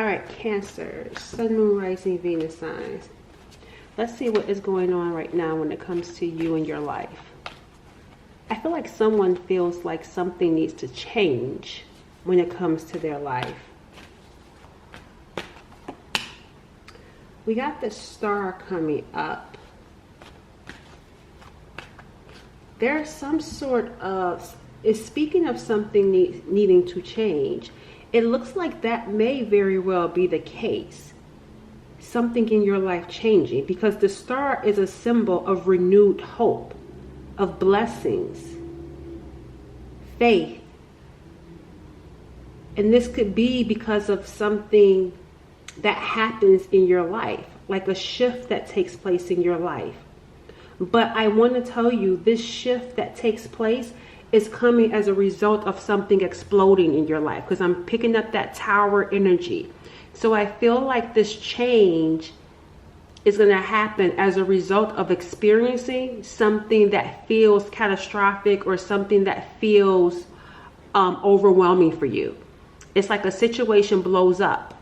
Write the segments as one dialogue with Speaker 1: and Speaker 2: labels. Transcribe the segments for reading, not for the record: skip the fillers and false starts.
Speaker 1: All right, Cancer, Sun, Moon, Rising, Venus signs. Let's see what is going on right now when it comes to you and your life. I feel like someone feels like something needs to change when it comes to their life. We got the Star coming up. There's some sort of, is speaking of something needing to change. It looks like that may very well be the case. Something in your life changing, because the Star is a symbol of renewed hope, of blessings, faith. And this could be because of something that happens in your life, like a shift that takes place in your life. But I want to tell you, this shift that takes place is coming as a result of something exploding in your life, because I'm picking up that Tower energy. So I feel like this change is going to happen as a result of experiencing something that feels catastrophic or something that feels overwhelming for you. It's like a situation blows up.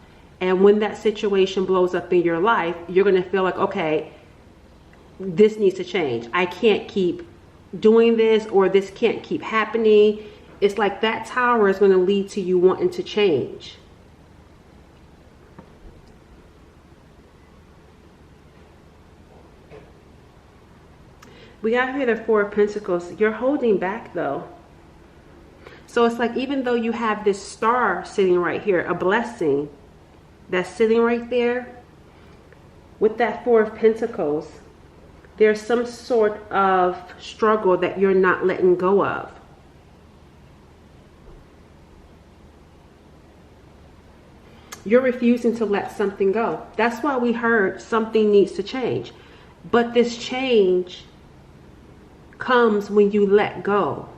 Speaker 1: And when that situation blows up in your life, you're going to feel like, okay, this needs to change. I can't keep doing this, or this can't keep happening. It's like that Tower is going to lead to you wanting to change. We got here the Four of Pentacles. You're holding back though. So it's like, even though you have this Star sitting right here, a blessing that's sitting right there, with that Four of Pentacles, there's some sort of struggle that you're not letting go of. You're refusing to let something go. That's why we heard something needs to change. But this change comes when you let go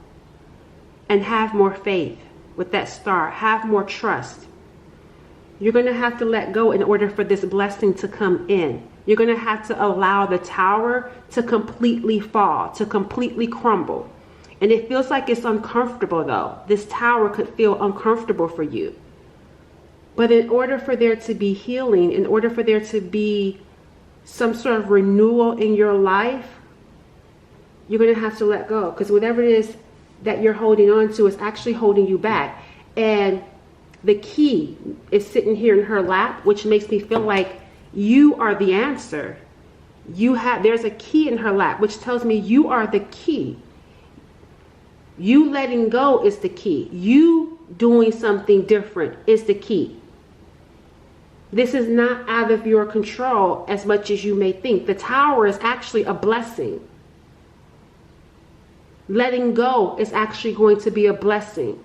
Speaker 1: and have more faith with that Star, have more trust. You're going to have to let go in order for this blessing to come in. You're going to have to allow the Tower to completely fall, to completely crumble. And it feels like it's uncomfortable though. This Tower could feel uncomfortable for you. But in order for there to be healing, in order for there to be some sort of renewal in your life, you're going to have to let go. Because whatever it is that you're holding on to is actually holding you back. And the key is sitting here in her lap, which makes me feel like you are the answer. There's a key in her lap, which tells me you are the key. You letting go is the key. You doing something different is the key. This is not out of your control as much as you may think. The Tower is actually a blessing. Letting go is actually going to be a blessing.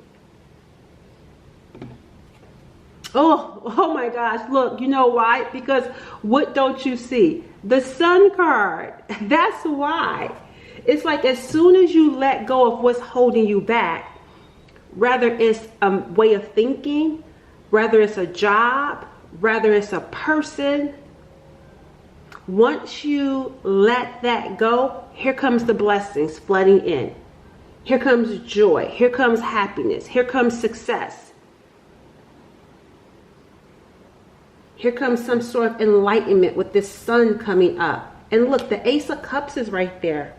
Speaker 1: Oh my gosh, look, you know why? Because what don't you see? The Sun card. That's why. It's like, as soon as you let go of what's holding you back, whether it's a way of thinking, whether it's a job, whether it's a person, once you let that go, here comes the blessings flooding in. Here comes joy. Here comes happiness. Here comes success. Here comes some sort of enlightenment with this Sun coming up. And look, the Ace of Cups is right there.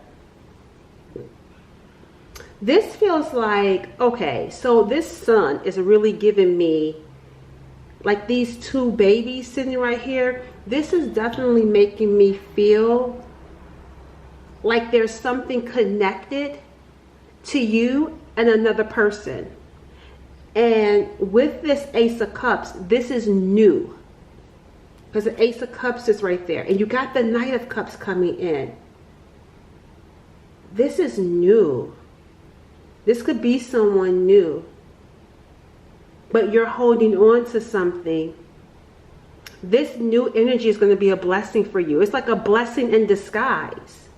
Speaker 1: This feels like, okay, so this Sun is really giving me, like these two babies sitting right here. This is definitely making me feel like there's something connected to you and another person. And with this Ace of Cups, this is new. Because the Ace of Cups is right there. And you got the Knight of Cups coming in. This is new. This could be someone new. But you're holding on to something. This new energy is going to be a blessing for you. It's like a blessing in disguise.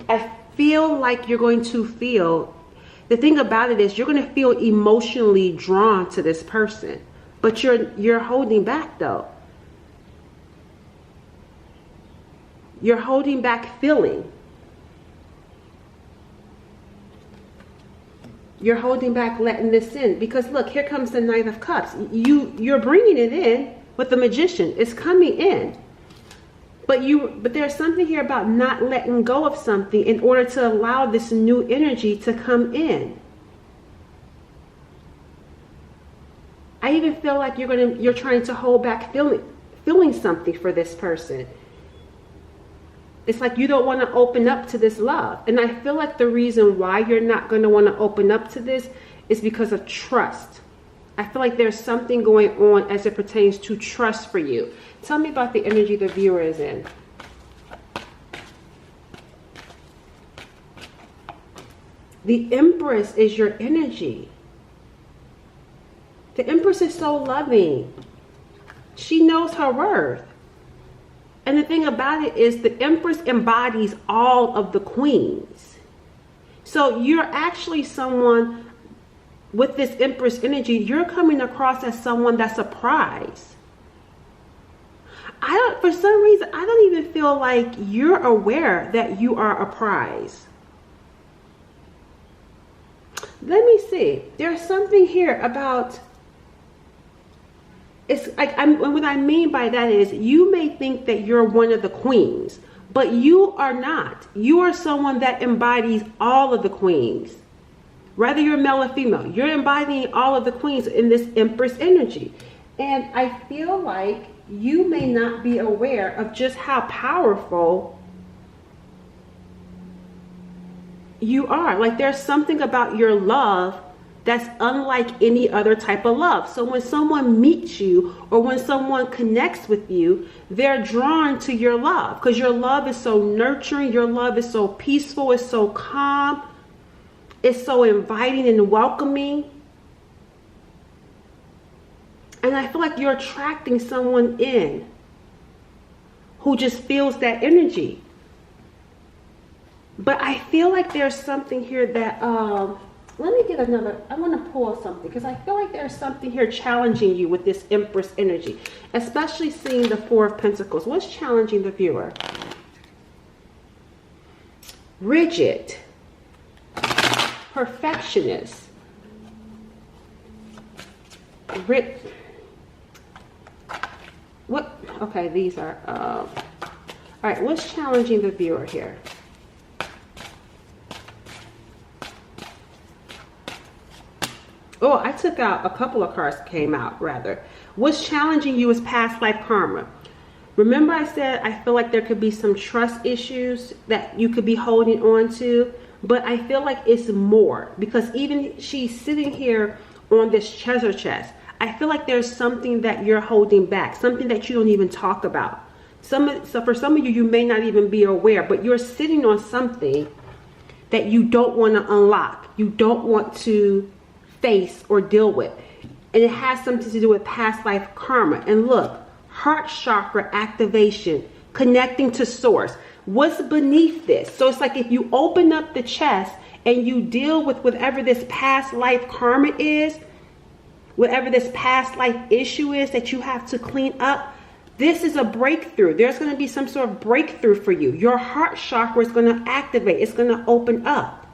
Speaker 1: I feel like you're going to feel, the thing about it is you're going to feel emotionally drawn to this person, but you're holding back though. You're holding back feeling. You're holding back letting this in because look, here comes the Knight of Cups. You're bringing it in with the Magician. It's coming in. But there's something here about not letting go of something in order to allow this new energy to come in. I even feel like you're trying to hold back feeling something for this person. It's like you don't want to open up to this love. And I feel like the reason why you're not going to want to open up to this is because of trust. I feel like there's something going on as it pertains to trust for you. Tell me about the energy the viewer is in. The Empress is your energy. The Empress is so loving. She knows her worth. And the thing about it is the Empress embodies all of the queens. So you're actually someone with this Empress energy, you're coming across as someone that's a prize. For some reason, I don't even feel like you're aware that you are a prize. Let me see. There's something here about, it's like, what I mean by that is you may think that you're one of the queens, but you are not. You are someone that embodies all of the queens. Whether you're male or female, you're embodying all of the queens in this Empress energy. And I feel like you may not be aware of just how powerful you are. Like there's something about your love that's unlike any other type of love. So when someone meets you or when someone connects with you, they're drawn to your love because your love is so nurturing. Your love is so peaceful. It's so calm. It's so inviting and welcoming. And I feel like you're attracting someone in who just feels that energy. But I feel like there's something here that, let me get another, I want to pull something because I feel like there's something here challenging you with this Empress energy, especially seeing the Four of Pentacles. What's challenging the viewer? Rigid. Perfectionist. What? Okay, these are, all right, what's challenging the viewer here? Oh, I took out a couple of cards came out rather. What's challenging you is past life karma. Remember I said I feel like there could be some trust issues that you could be holding on to, but I feel like it's more because even she's sitting here on this treasure chest. I feel like there's something that you're holding back, something that you don't even talk about. So for some of you, you may not even be aware, but you're sitting on something that you don't want to unlock. You don't want to face or deal with. And it has something to do with past life karma. And look, heart chakra activation, connecting to source. What's beneath this? So it's like if you open up the chest and you deal with whatever this past life karma is, whatever this past life issue is that you have to clean up, this is a breakthrough. There's going to be some sort of breakthrough for you. Your heart chakra is going to activate. It's going to open up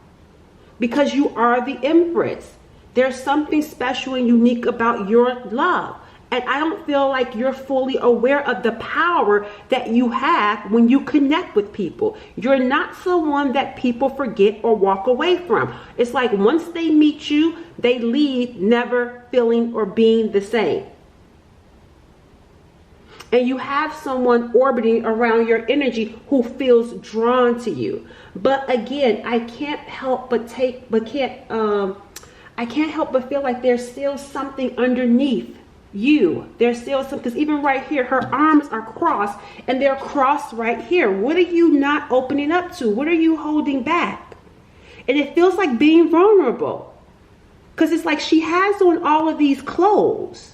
Speaker 1: because you are the Empress. There's something special and unique about your love. And I don't feel like you're fully aware of the power that you have when you connect with people. You're not someone that people forget or walk away from. It's like once they meet you, they leave never feeling or being the same. And you have someone orbiting around your energy who feels drawn to you. But again, I can't help but I can't help but feel like there's still something underneath you. There's still something, because even right here, her arms are crossed and they're crossed right here. What are you not opening up to? What are you holding back? And it feels like being vulnerable because it's like she has on all of these clothes.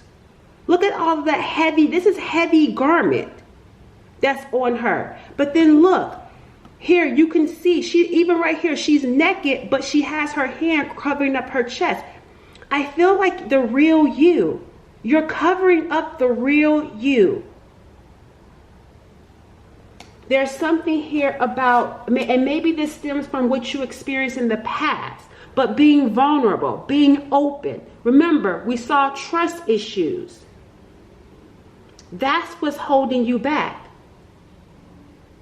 Speaker 1: Look at all of that heavy, this is heavy garment that's on her. But then look, here you can see, even right here, she's naked, but she has her hand covering up her chest. I feel like the real you. You're covering up the real you. There's something here about, and maybe this stems from what you experienced in the past, but being vulnerable, being open. Remember, we saw trust issues. That's what's holding you back.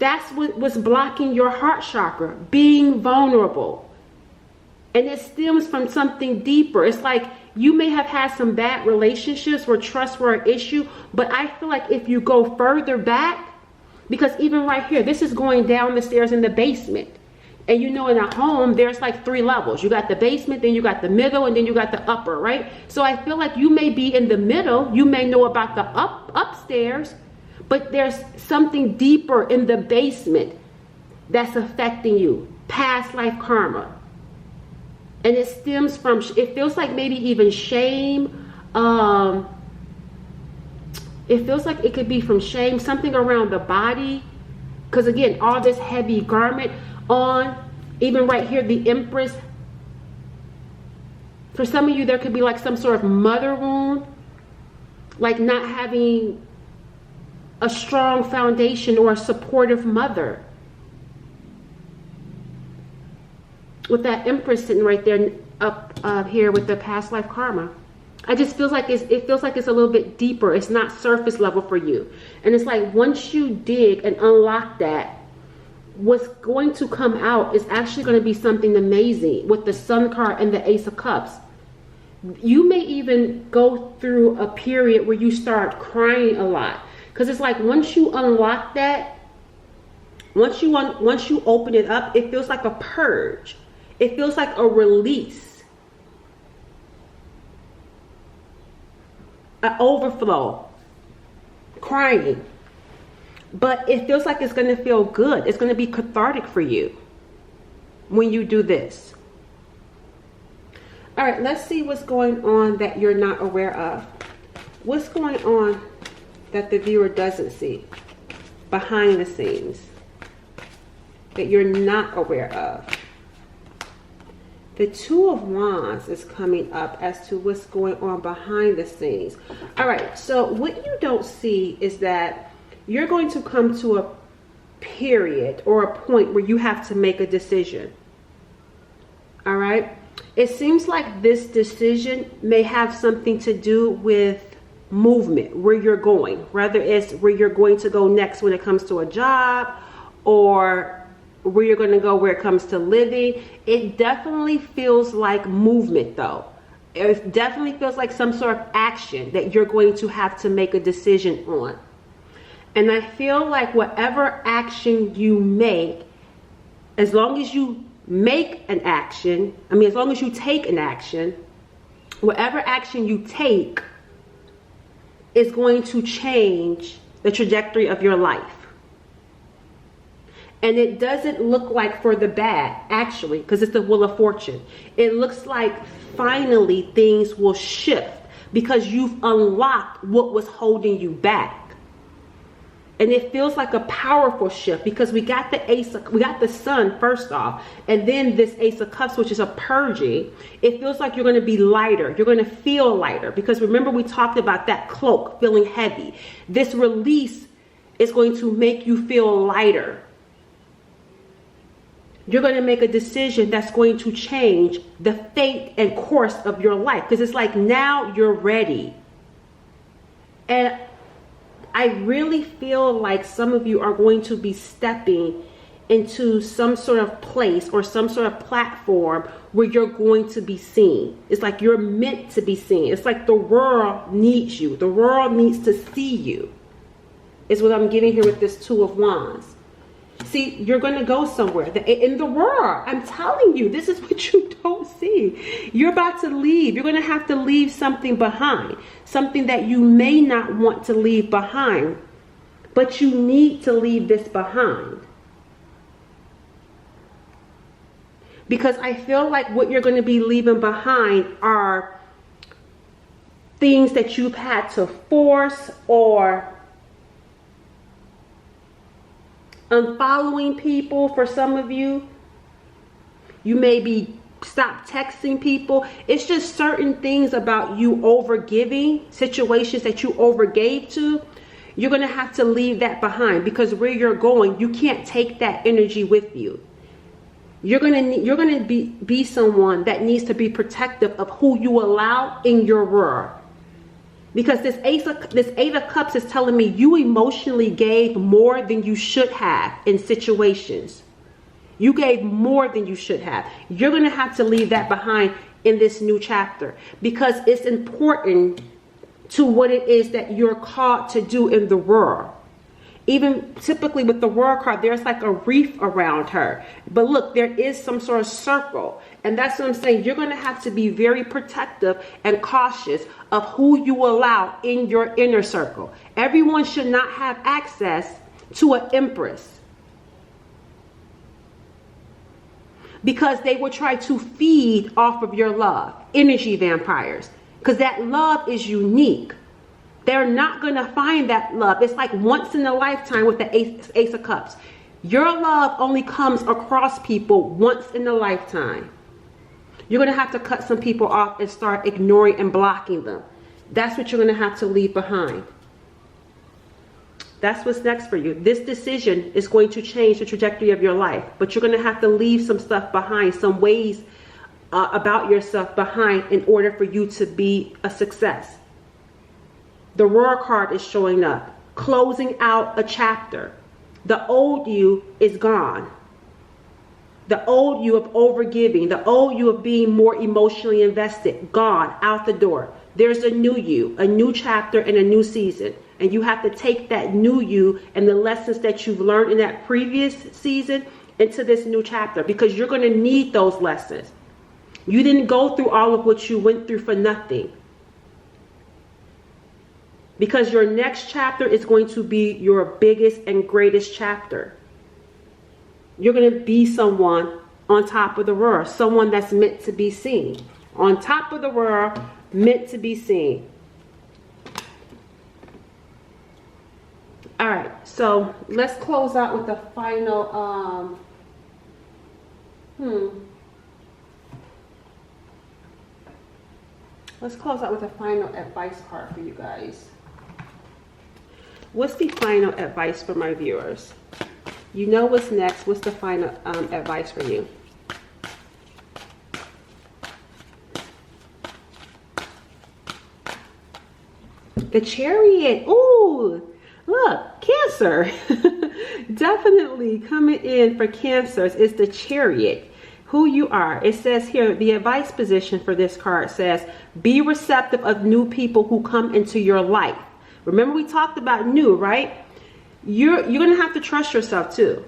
Speaker 1: That's what was blocking your heart chakra, being vulnerable. And it stems from something deeper. It's like you may have had some bad relationships where trust were an issue, but I feel like if you go further back, because even right here, this is going down the stairs in the basement. And you know, in a home, there's like 3 levels. You got the basement, then you got the middle, and then you got the upper, right? So I feel like you may be in the middle. You may know about the upstairs, but there's something deeper in the basement that's affecting you. Past life karma. And it stems from, it feels like maybe even shame. It feels like it could be from shame, something around the body. Because again, all this heavy garment on, even right here, the Empress. For some of you, there could be like some sort of mother wound, like not having a strong foundation or a supportive mother. With that Empress sitting right there up here with the past life karma. I just feels like it feels like it's a little bit deeper. It's not surface level for you. And it's like once you dig and unlock that, what's going to come out is actually going to be something amazing with the Sun card and the Ace of Cups. You may even go through a period where you start crying a lot. Because it's like once you unlock that, once you open it up, it feels like a purge. It feels like a release. An overflow. Crying. But it feels like it's going to feel good. It's going to be cathartic for you when you do this. All right, let's see what's going on that you're not aware of. What's going on that the viewer doesn't see behind the scenes that you're not aware of? The Two of Wands is coming up as to what's going on behind the scenes. All right, so what you don't see is that you're going to come to a period or a point where you have to make a decision. All right? It seems like this decision may have something to do with movement, where you're going, whether it's where you're going to go next when it comes to a job or where you're going to go where it comes to living. It definitely feels like movement though. It definitely feels like some sort of action that you're going to have to make a decision on. And I feel like whatever action you make, as long as you make an action, as long as you take an action, whatever action you take is going to change the trajectory of your life. And it doesn't look like for the bad, actually, because it's the Wheel of Fortune. It looks like finally things will shift because you've unlocked what was holding you back. And it feels like a powerful shift because we got the Sun first off, and then this Ace of Cups, which is a purging. It feels like you're going to be lighter. You're going to feel lighter because remember we talked about that cloak feeling heavy. This release is going to make you feel lighter. You're going to make a decision that's going to change the fate and course of your life because it's like now you're ready. And I really feel like some of you are going to be stepping into some sort of place or some sort of platform where you're going to be seen. It's like you're meant to be seen. It's like the world needs you. The world needs to see you. Is what I'm getting here with this Two of Wands. See, you're going to go somewhere in the world. I'm telling you, this is what you don't see. You're about to leave. You're going to have to leave something behind. Something that you may not want to leave behind. But you need to leave this behind. Because I feel like what you're going to be leaving behind are things that you've had to force or unfollowing people. For some of you, you may be stop texting people. It's just certain things about you overgiving, situations that you overgave to. You're going to have to leave that behind because where you're going, you can't take that energy with you. You're gonna be someone that needs to be protective of who you allow in your world. Because this Eight of Cups is telling me you emotionally gave more than you should have in situations. You gave more than you should have. You're going to have to leave that behind in this new chapter, because it's important to what it is that you're called to do in the world. Even typically with the World card, there's like a reef around her. But look, there is some sort of circle. And that's what I'm saying. You're going to have to be very protective and cautious of who you allow in your inner circle. Everyone should not have access to an Empress, because they will try to feed off of your love. Energy vampires. Because that love is unique. They're not going to find that love. It's like once in a lifetime with the Ace of Cups. Your love only comes across people once in a lifetime. You're going to have to cut some people off and start ignoring and blocking them. That's what you're going to have to leave behind. That's what's next for you. This decision is going to change the trajectory of your life. But you're going to have to leave some stuff behind, some ways about yourself behind, in order for you to be a success. The Roar card is showing up, closing out a chapter. The old you is gone. The old you of overgiving, the old you of being more emotionally invested, gone, out the door. There's a new you, a new chapter, and a new season. And you have to take that new you and the lessons that you've learned in that previous season into this new chapter, because you're going to need those lessons. You didn't go through all of what you went through for nothing. Because your next chapter is going to be your biggest and greatest chapter. You're going to be someone on top of the world. Someone that's meant to be seen. On top of the world, meant to be seen. All right, so let's close out with the final, Let's close out with a final advice card for you guys. What's the final advice for my viewers? You know what's next. What's the final advice for you? The Chariot. Ooh, look, Cancer. Definitely coming in for Cancers is the Chariot. Who you are. It says here, the advice position for this card says, be receptive of new people who come into your life. Remember we talked about new, right? You're going to have to trust yourself too.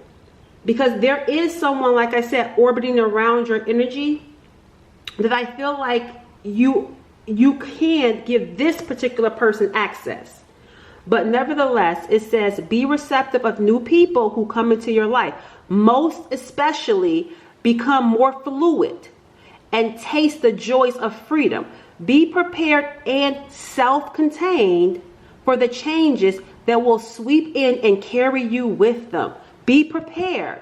Speaker 1: Because there is someone, like I said, orbiting around your energy that I feel like you can give this particular person access. But nevertheless, it says, be receptive of new people who come into your life. Most especially, become more fluid and taste the joys of freedom. Be prepared and self-contained for the changes that will sweep in and carry you with them. Be prepared.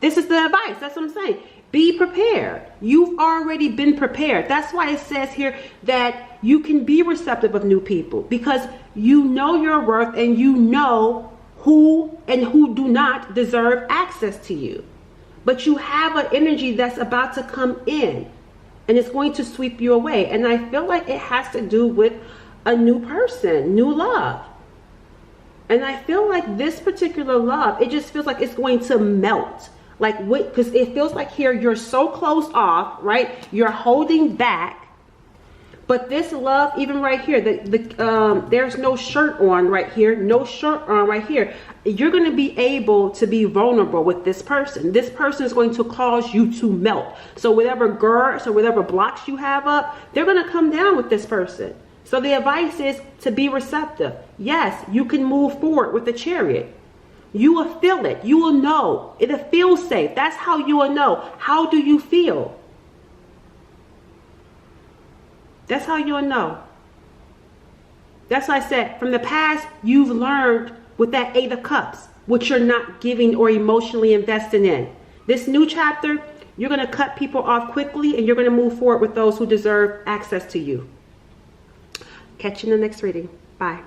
Speaker 1: This is the advice. That's what I'm saying. Be prepared. You've already been prepared. That's why it says here that you can be receptive of new people, because you know your worth and you know who and who do not deserve access to you. But you have an energy that's about to come in and it's going to sweep you away. And I feel like it has to do with a new person, new love. And I feel like this particular love, it just feels like it's going to melt. Like, because it feels like here you're so closed off, right? You're holding back. But this love, even right here, there's no shirt on right here, no shirt on right here. You're going to be able to be vulnerable with this person. This person is going to cause you to melt. So whatever guards or whatever blocks you have up, they're going to come down with this person. So the advice is to be receptive. Yes, you can move forward with the Chariot. You will feel it. You will know. It'll feel safe. That's how you will know. How do you feel? That's how you'll know. That's why I said, from the past, you've learned with that Eight of Cups, what you're not giving or emotionally investing in. This new chapter, you're going to cut people off quickly and you're going to move forward with those who deserve access to you. Catch you in the next reading. Bye.